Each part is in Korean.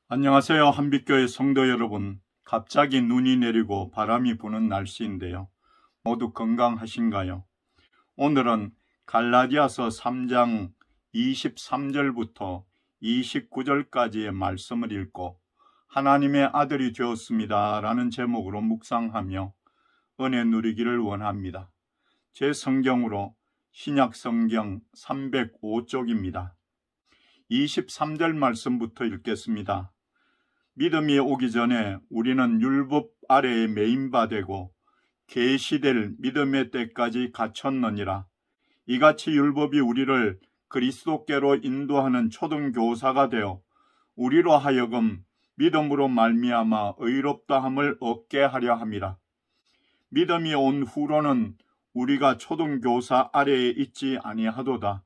안녕하세요. 한빛교회 성도 여러분. 갑자기 눈이 내리고 바람이 부는 날씨인데요. 모두 건강하신가요? 오늘은 갈라디아서 3장 23절부터 29절까지의 말씀을 읽고 하나님의 아들이 되었습니다 라는 제목으로 묵상하며 은혜 누리기를 원합니다. 제 성경으로 신약성경 305쪽입니다. 23절 말씀부터 읽겠습니다. 믿음이 오기 전에 우리는 율법 아래에 매인바되고 계시될 믿음의 때까지 갇혔느니라. 이같이 율법이 우리를 그리스도께로 인도하는 초등교사가 되어 우리로 하여금 믿음으로 말미암아 의롭다함을 얻게 하려 함이라. 믿음이 온 후로는 우리가 초등교사 아래에 있지 아니하도다.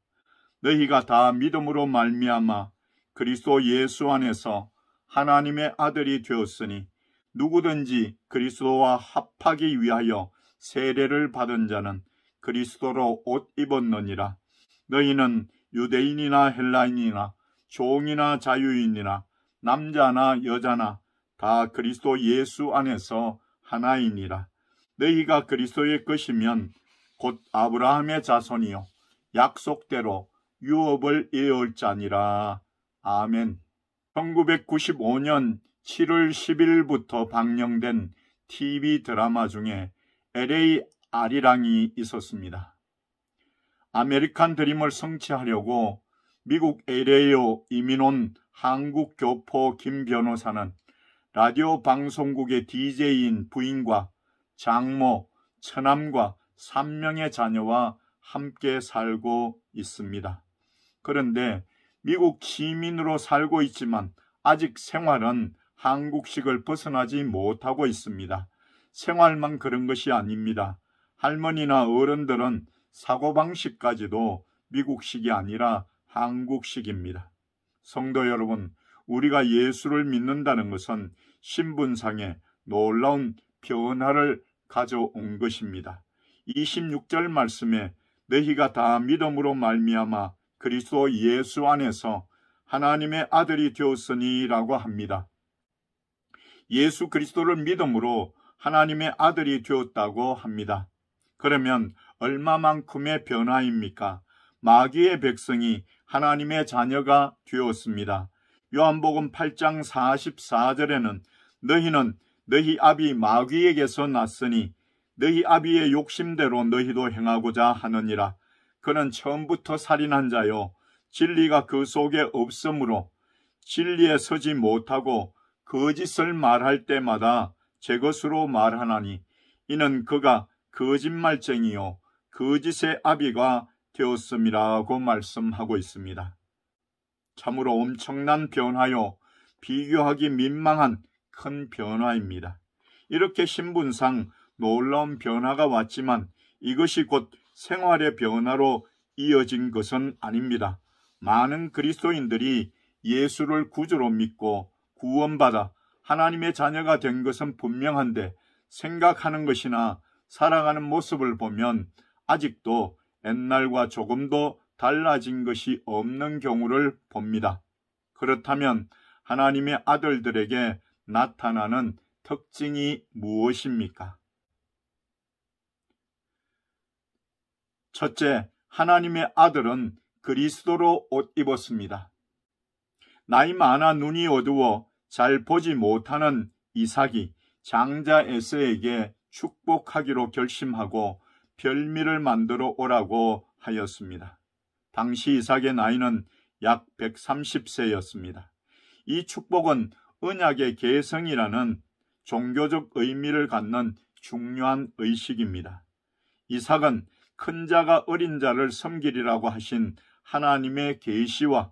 너희가 다 믿음으로 말미암아 그리스도 예수 안에서 하나님의 아들이 되었으니 누구든지 그리스도와 합하기 위하여 세례를 받은 자는 그리스도로 옷 입었느니라. 너희는 유대인이나 헬라인이나 종이나 자유인이나 남자나 여자나 다 그리스도 예수 안에서 하나이니라. 너희가 그리스도의 것이면 곧 아브라함의 자손이요 약속대로 유업을 이을 자니라. 아멘. 1995년 7월 10일부터 방영된 TV 드라마 중에 LA 아리랑이 있었습니다. 아메리칸 드림을 성취하려고 미국 LA로 이민 온 한국 교포 김 변호사는 라디오 방송국의 DJ인 부인과 장모, 처남과 3명의 자녀와 함께 살고 있습니다. 그런데 미국 시민으로 살고 있지만 아직 생활은 한국식을 벗어나지 못하고 있습니다. 생활만 그런 것이 아닙니다. 할머니나 어른들은 사고방식까지도 미국식이 아니라 한국식입니다. 성도 여러분, 우리가 예수를 믿는다는 것은 신분상에 놀라운 변화를 가져온 것입니다. 26절 말씀에 너희가 다 믿음으로 말미암아 그리스도 예수 안에서 하나님의 아들이 되었으니 라고 합니다. 예수 그리스도를 믿음으로 하나님의 아들이 되었다고 합니다. 그러면 얼마만큼의 변화입니까? 마귀의 백성이 하나님의 자녀가 되었습니다. 요한복음 8장 44절에는 너희는 너희 아비 마귀에게서 났으니 너희 아비의 욕심대로 너희도 행하고자 하느니라. 그는 처음부터 살인한 자요 진리가 그 속에 없으므로 진리에 서지 못하고 거짓을 말할 때마다 제 것으로 말하나니 이는 그가 거짓말쟁이요 거짓의 아비가 되었음이라고 말씀하고 있습니다. 참으로 엄청난 변화요 비교하기 민망한 큰 변화입니다. 이렇게 신분상 놀라운 변화가 왔지만 이것이 곧 생활의 변화로 이어진 것은 아닙니다. 많은 그리스도인들이 예수를 구주로 믿고 구원받아 하나님의 자녀가 된 것은 분명한데 생각하는 것이나 살아가는 모습을 보면 아직도 옛날과 조금도 달라진 것이 없는 경우를 봅니다. 그렇다면 하나님의 아들들에게 나타나는 특징이 무엇입니까? 첫째, 하나님의 아들은 그리스도로 옷 입었습니다. 나이 많아 눈이 어두워 잘 보지 못하는 이삭이 장자 에서에게 축복하기로 결심하고 별미를 만들어 오라고 하였습니다. 당시 이삭의 나이는 약 130세였습니다. 이 축복은 언약의 계성이라는 종교적 의미를 갖는 중요한 의식입니다. 이삭은 큰 자가 어린 자를 섬기리라고 하신 하나님의 계시와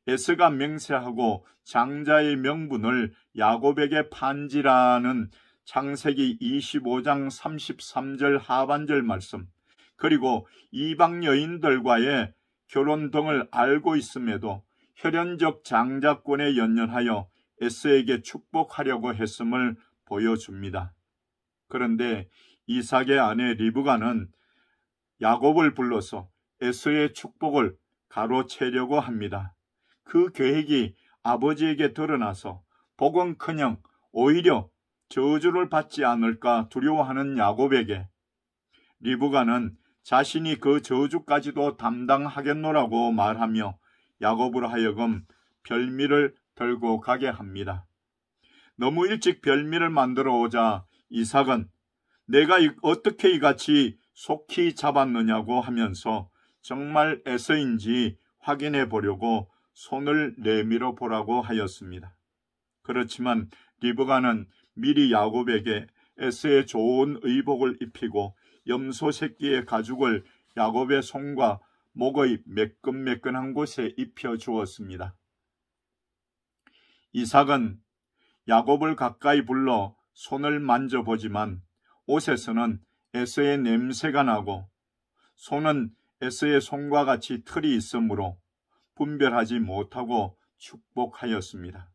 에서가 맹세하고 장자의 명분을 야곱에게 판지라는 창세기 25장 33절 하반절 말씀, 그리고 이방 여인들과의 결혼 등을 알고 있음에도 혈연적 장자권에 연연하여 에서에게 축복하려고 했음을 보여줍니다. 그런데 이삭의 아내 리브가는 야곱을 불러서 에서의 축복을 가로채려고 합니다. 그 계획이 아버지에게 드러나서 복은커녕 오히려 저주를 받지 않을까 두려워하는 야곱에게 리브가는 자신이 그 저주까지도 담당하겠노라고 말하며 야곱으로 하여금 별미를 들고 가게 합니다. 너무 일찍 별미를 만들어 오자 이삭은 내가 어떻게 이같이 속히 잡았느냐고 하면서 정말 에서인지 확인해 보려고 손을 내밀어 보라고 하였습니다. 그렇지만 리브가는 미리 야곱에게 에서의 좋은 의복을 입히고 염소 새끼의 가죽을 야곱의 손과 목의 매끈매끈한 곳에 입혀 주었습니다. 이삭은 야곱을 가까이 불러 손을 만져보지만 옷에서는 에서의 냄새가 나고 손은 에서의 손과 같이 털이 있으므로 분별하지 못하고 축복하였습니다.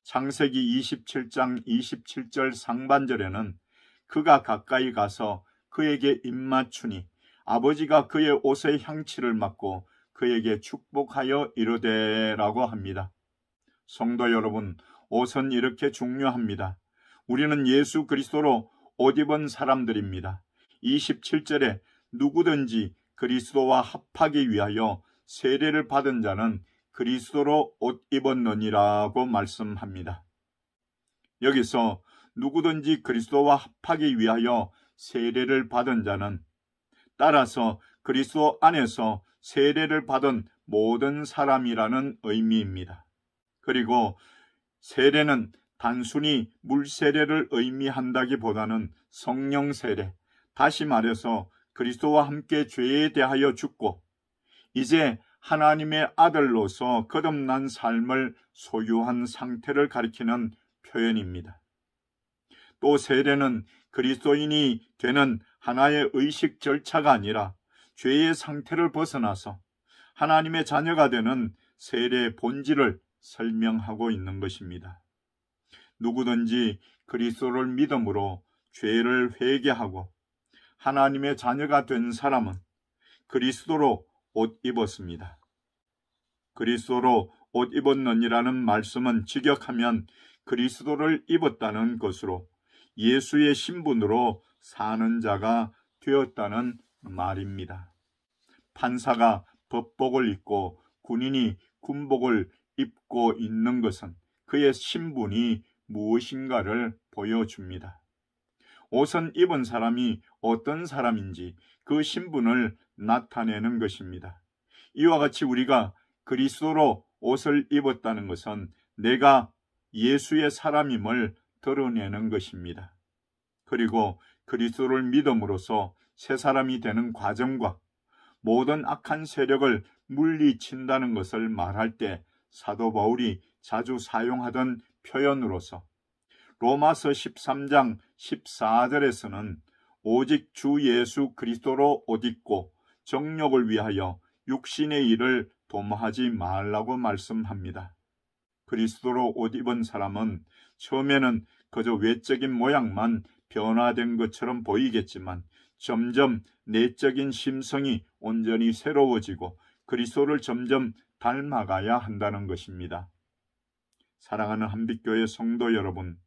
창세기 27장 27절 상반절에는 그가 가까이 가서 그에게 입맞추니 아버지가 그의 옷의 향취를 맡고 그에게 축복하여 이르되라고 합니다. 성도 여러분, 옷은 이렇게 중요합니다. 우리는 예수 그리스도로 옷 입은 사람들입니다. 27절에 누구든지 그리스도와 합하기 위하여 세례를 받은 자는 그리스도로 옷 입었느니라고 말씀합니다. 여기서 누구든지 그리스도와 합하기 위하여 세례를 받은 자는 따라서 그리스도 안에서 세례를 받은 모든 사람이라는 의미입니다. 그리고 세례는 단순히 물 세례를 의미한다기보다는 성령 세례, 다시 말해서 그리스도와 함께 죄에 대하여 죽고 이제 하나님의 아들로서 거듭난 삶을 소유한 상태를 가리키는 표현입니다. 또 세례는 그리스도인이 되는 하나의 의식 절차가 아니라 죄의 상태를 벗어나서 하나님의 자녀가 되는 세례의 본질을 설명하고 있는 것입니다. 누구든지 그리스도를 믿음으로 죄를 회개하고 하나님의 자녀가 된 사람은 그리스도로 옷 입었습니다. 그리스도로 옷 입었느니라는 말씀은 직역하면 그리스도를 입었다는 것으로 예수의 신분으로 사는 자가 되었다는 말입니다. 판사가 법복을 입고 군인이 군복을 입고 있는 것은 그의 신분이 무엇인가를 보여줍니다. 옷은 입은 사람이 어떤 사람인지 그 신분을 나타내는 것입니다. 이와 같이 우리가 그리스도로 옷을 입었다는 것은 내가 예수의 사람임을 드러내는 것입니다. 그리고 그리스도를 믿음으로써 새 사람이 되는 과정과 모든 악한 세력을 물리친다는 것을 말할 때 사도 바울이 자주 사용하던 표현으로서 로마서 13장 14절에서는 오직 주 예수 그리스도로 옷 입고 정욕을 위하여 육신의 일을 도모하지 말라고 말씀합니다. 그리스도로 옷 입은 사람은 처음에는 그저 외적인 모양만 변화된 것처럼 보이겠지만 점점 내적인 심성이 온전히 새로워지고 그리스도를 점점 닮아가야 한다는 것입니다. 사랑하는 한빛교회 성도 여러분,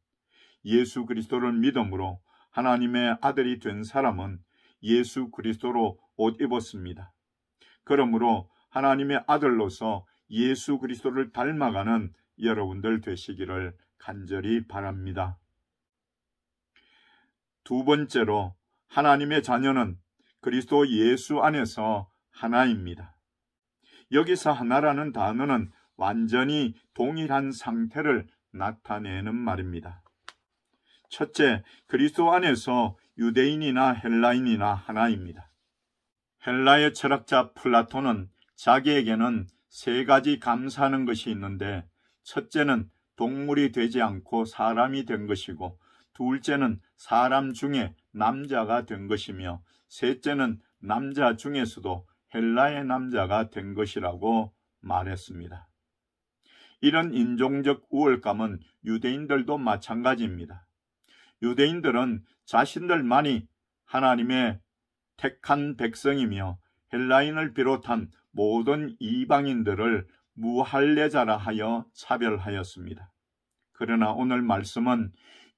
예수 그리스도를 믿음으로 하나님의 아들이 된 사람은 예수 그리스도로 옷 입었습니다. 그러므로 하나님의 아들로서 예수 그리스도를 닮아가는 여러분들 되시기를 간절히 바랍니다. 두 번째로 하나님의 자녀는 그리스도 예수 안에서 하나입니다. 여기서 하나라는 단어는 완전히 동일한 상태를 나타내는 말입니다. 첫째, 그리스도 안에서 유대인이나 헬라인이나 하나입니다. 헬라의 철학자 플라톤은 자기에게는 세 가지 감사하는 것이 있는데 첫째는 동물이 되지 않고 사람이 된 것이고 둘째는 사람 중에 남자가 된 것이며 셋째는 남자 중에서도 헬라의 남자가 된 것이라고 말했습니다. 이런 인종적 우월감은 유대인들도 마찬가지입니다. 유대인들은 자신들만이 하나님의 택한 백성이며 헬라인을 비롯한 모든 이방인들을 무할례자라 하여 차별하였습니다. 그러나 오늘 말씀은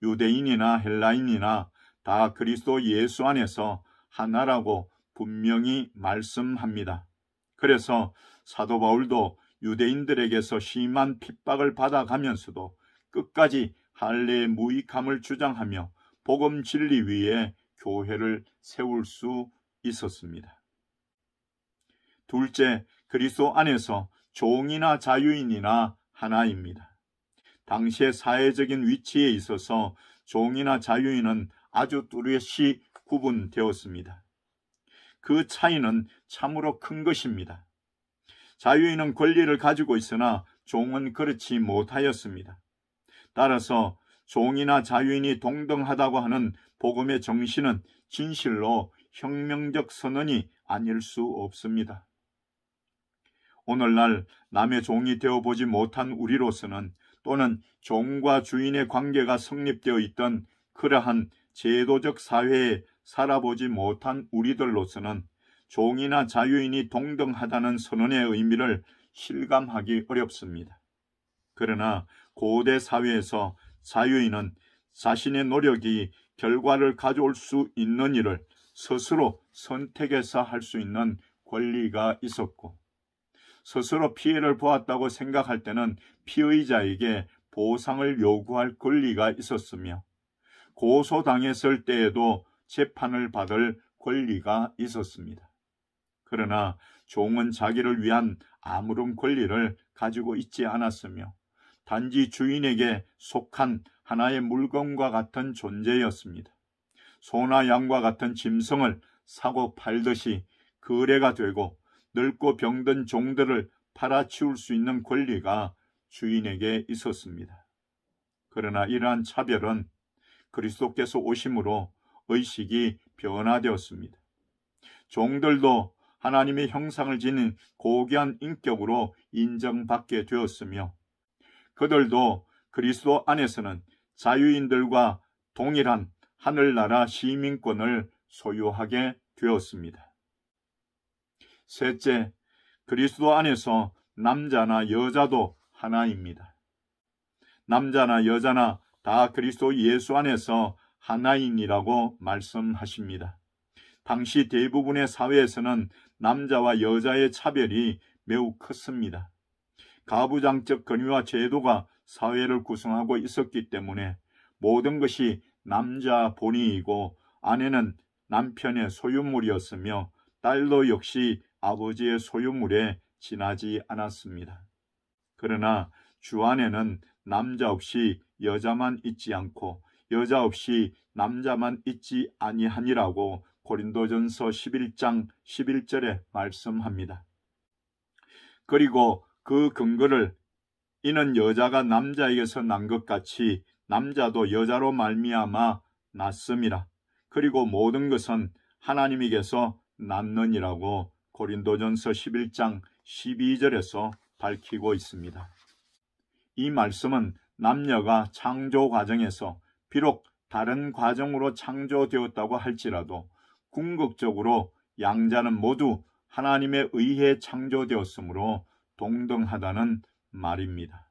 유대인이나 헬라인이나 다 그리스도 예수 안에서 하나라고 분명히 말씀합니다. 그래서 사도 바울도 유대인들에게서 심한 핍박을 받아가면서도 끝까지 할례의 무익함을 주장하며 복음 진리 위에 교회를 세울 수 있었습니다. 둘째, 그리스도 안에서 종이나 자유인이나 하나입니다. 당시의 사회적인 위치에 있어서 종이나 자유인은 아주 뚜렷이 구분되었습니다. 그 차이는 참으로 큰 것입니다. 자유인은 권리를 가지고 있으나 종은 그렇지 못하였습니다. 따라서 종이나 자유인이 동등하다고 하는 복음의 정신은 진실로 혁명적 선언이 아닐 수 없습니다. 오늘날 남의 종이 되어보지 못한 우리로서는, 또는 종과 주인의 관계가 성립되어 있던 그러한 제도적 사회에 살아보지 못한 우리들로서는 종이나 자유인이 동등하다는 선언의 의미를 실감하기 어렵습니다. 그러나 고대 사회에서 자유인은 자신의 노력이 결과를 가져올 수 있는 일을 스스로 선택해서 할 수 있는 권리가 있었고, 스스로 피해를 보았다고 생각할 때는 피의자에게 보상을 요구할 권리가 있었으며, 고소당했을 때에도 재판을 받을 권리가 있었습니다. 그러나 종은 자기를 위한 아무런 권리를 가지고 있지 않았으며 단지 주인에게 속한 하나의 물건과 같은 존재였습니다. 소나 양과 같은 짐승을 사고 팔듯이 거래가 되고 늙고 병든 종들을 팔아치울 수 있는 권리가 주인에게 있었습니다. 그러나 이러한 차별은 그리스도께서 오심으로 의식이 변화되었습니다. 종들도 하나님의 형상을 지닌 고귀한 인격으로 인정받게 되었으며, 그들도 그리스도 안에서는 자유인들과 동일한 하늘나라 시민권을 소유하게 되었습니다. 셋째, 그리스도 안에서 남자나 여자도 하나입니다. 남자나 여자나 다 그리스도 예수 안에서 하나인이라고 말씀하십니다. 당시 대부분의 사회에서는 남자와 여자의 차별이 매우 컸습니다. 가부장적 권위와 제도가 사회를 구성하고 있었기 때문에 모든 것이 남자 본위이고, 아내는 남편의 소유물이었으며 딸도 역시 아버지의 소유물에 지나지 않았습니다. 그러나 주 안에는 남자 없이 여자만 있지 않고 여자 없이 남자만 있지 아니하니라고 고린도전서 11장 11절에 말씀합니다. 그리고 그 근거를 이는 여자가 남자에게서 난 것 같이 남자도 여자로 말미암아 났음이라. 그리고 모든 것은 하나님에게서 났느니라고 고린도전서 11장 12절에서 밝히고 있습니다. 이 말씀은 남녀가 창조 과정에서 비록 다른 과정으로 창조되었다고 할지라도 궁극적으로 양자는 모두 하나님에 의해 창조되었으므로 동등하다는 말입니다.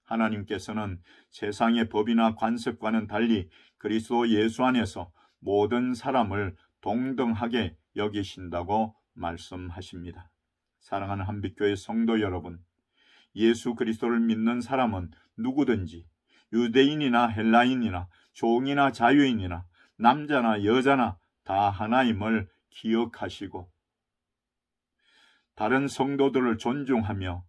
하나님께서는 세상의 법이나 관습과는 달리 그리스도 예수 안에서 모든 사람을 동등하게 여기신다고 말씀하십니다. 사랑하는 한빛교회 성도 여러분, 예수 그리스도를 믿는 사람은 누구든지 유대인이나 헬라인이나 종이나 자유인이나 남자나 여자나 다 하나임을 기억하시고 다른 성도들을 존중하며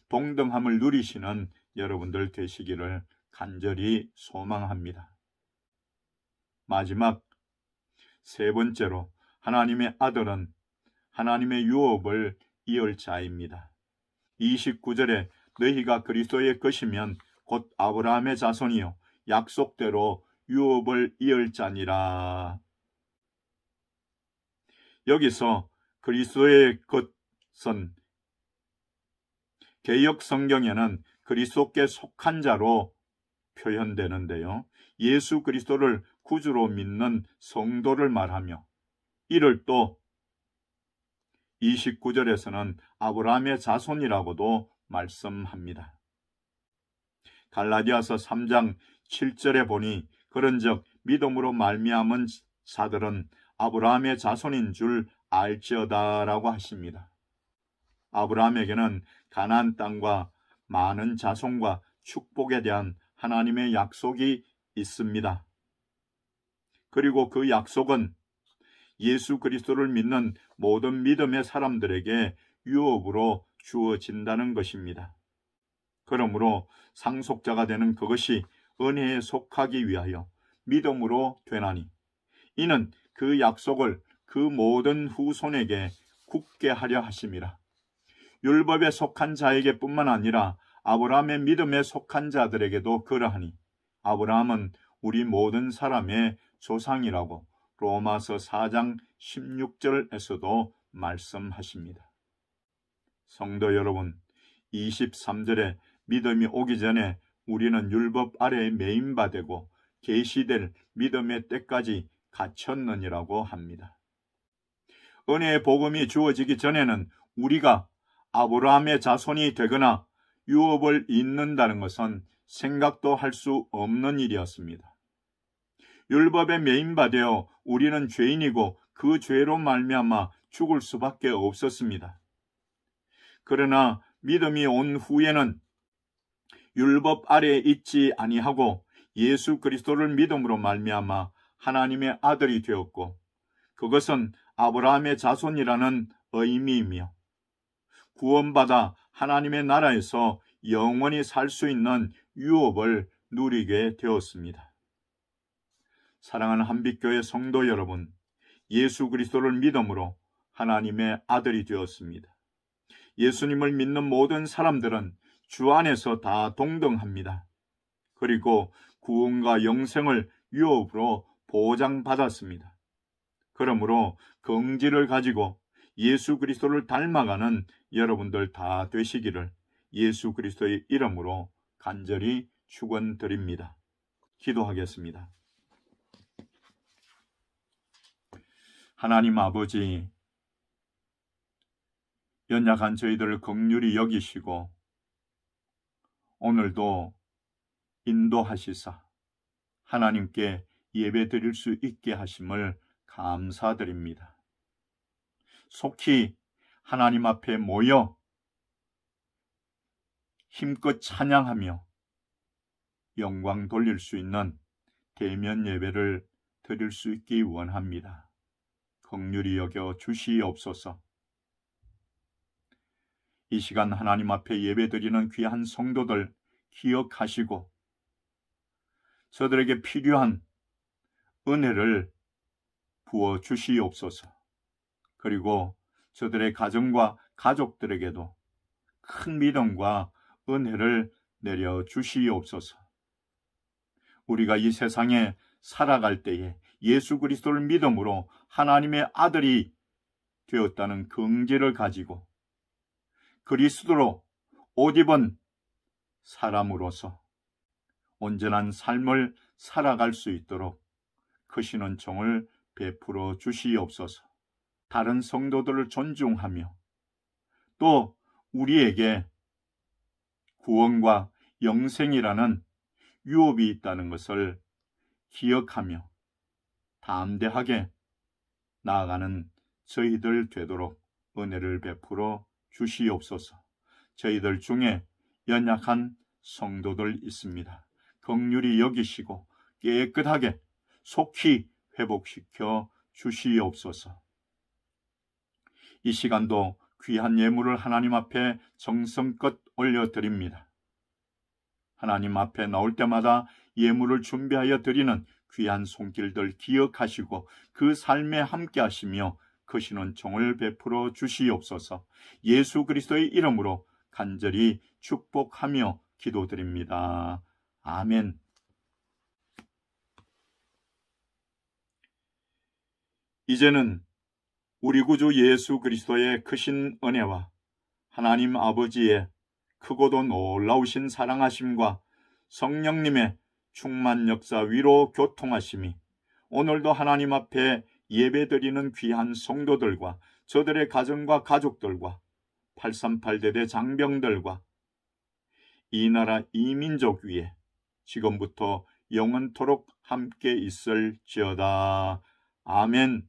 동등함을 누리시는 여러분들 되시기를 간절히 소망합니다. 마지막 세 번째로, 하나님의 아들은 하나님의 유업을 이을 자입니다. 29절에 너희가 그리스도의 것이면 곧 아브라함의 자손이요 약속대로 유업을 이을 자니라. 여기서 그리스도의 것은 개역 성경에는 그리스도께 속한 자로 표현되는데요, 예수 그리스도를 구주로 믿는 성도를 말하며, 이를 또 29절에서는 아브라함의 자손이라고도 말씀합니다. 갈라디아서 3장 7절에 보니 그런즉 믿음으로 말미암은 자들은 아브라함의 자손인 줄 알지어다라고 하십니다. 아브라함에게는 가나안 땅과 많은 자손과 축복에 대한 하나님의 약속이 있습니다. 그리고 그 약속은 예수 그리스도를 믿는 모든 믿음의 사람들에게 유업으로 주어진다는 것입니다. 그러므로 상속자가 되는 그것이 은혜에 속하기 위하여 믿음으로 되나니 이는 그 약속을 그 모든 후손에게 굳게 하려 하심이라. 율법에 속한 자에게 뿐만 아니라 아브라함의 믿음에 속한 자들에게도 그러하니 아브라함은 우리 모든 사람의 조상이라고 로마서 4장 16절에서도 말씀하십니다. 성도 여러분, 23절에 믿음이 오기 전에 우리는 율법 아래에 매인바 되고 계시될 믿음의 때까지 갇혔느니라고 합니다. 은혜의 복음이 주어지기 전에는 우리가 아브라함의 자손이 되거나 유업을 잇는다는 것은 생각도 할 수 없는 일이었습니다. 율법에 매인바되어 우리는 죄인이고 그 죄로 말미암아 죽을 수밖에 없었습니다. 그러나 믿음이 온 후에는 율법 아래에 있지 아니하고 예수 그리스도를 믿음으로 말미암아 하나님의 아들이 되었고 그것은 아브라함의 자손이라는 의미이며 구원받아 하나님의 나라에서 영원히 살 수 있는 유업을 누리게 되었습니다. 사랑하는 한빛교회 성도 여러분, 예수 그리스도를 믿음으로 하나님의 아들이 되었습니다. 예수님을 믿는 모든 사람들은 주 안에서 다 동등합니다. 그리고 구원과 영생을 유업으로 보장받았습니다. 그러므로 긍지를 가지고 예수 그리스도를 닮아가는 여러분들 다 되시기를 예수 그리스도의 이름으로 간절히 축원드립니다. 기도하겠습니다. 하나님 아버지, 연약한 저희들을 긍휼히 여기시고 오늘도 인도하시사 하나님께 예배 드릴 수 있게 하심을 감사드립니다. 속히 하나님 앞에 모여 힘껏 찬양하며 영광 돌릴 수 있는 대면 예배를 드릴 수 있기 원합니다. 긍휼히 여겨 주시옵소서. 이 시간 하나님 앞에 예배드리는 귀한 성도들 기억하시고 저들에게 필요한 은혜를 부어 주시옵소서. 그리고 저들의 가정과 가족들에게도 큰 믿음과 은혜를 내려 주시옵소서. 우리가 이 세상에 살아갈 때에 예수 그리스도를 믿음으로 하나님의 아들이 되었다는 긍지를 가지고 그리스도로 옷 입은 사람으로서 온전한 삶을 살아갈 수 있도록 크신 은총을 베풀어 주시옵소서. 다른 성도들을 존중하며 또 우리에게 구원과 영생이라는 유업이 있다는 것을 기억하며 담대하게 나아가는 저희들 되도록 은혜를 베풀어 주시옵소서. 저희들 중에 연약한 성도들 있습니다. 긍휼히 여기시고 깨끗하게 속히 회복시켜 주시옵소서. 이 시간도 귀한 예물을 하나님 앞에 정성껏 올려드립니다. 하나님 앞에 나올 때마다 예물을 준비하여 드리는 귀한 손길들 기억하시고 그 삶에 함께 하시며 크신 은총을 베풀어 주시옵소서. 예수 그리스도의 이름으로 간절히 축복하며 기도드립니다. 아멘. 이제는 우리 구주 예수 그리스도의 크신 은혜와 하나님 아버지의 크고도 놀라우신 사랑하심과 성령님의 충만 역사 위로 교통하심이 오늘도 하나님 앞에 예배드리는 귀한 성도들과 저들의 가정과 가족들과 838대대 장병들과 이 나라 이 민족 위에 지금부터 영원토록 함께 있을지어다. 아멘.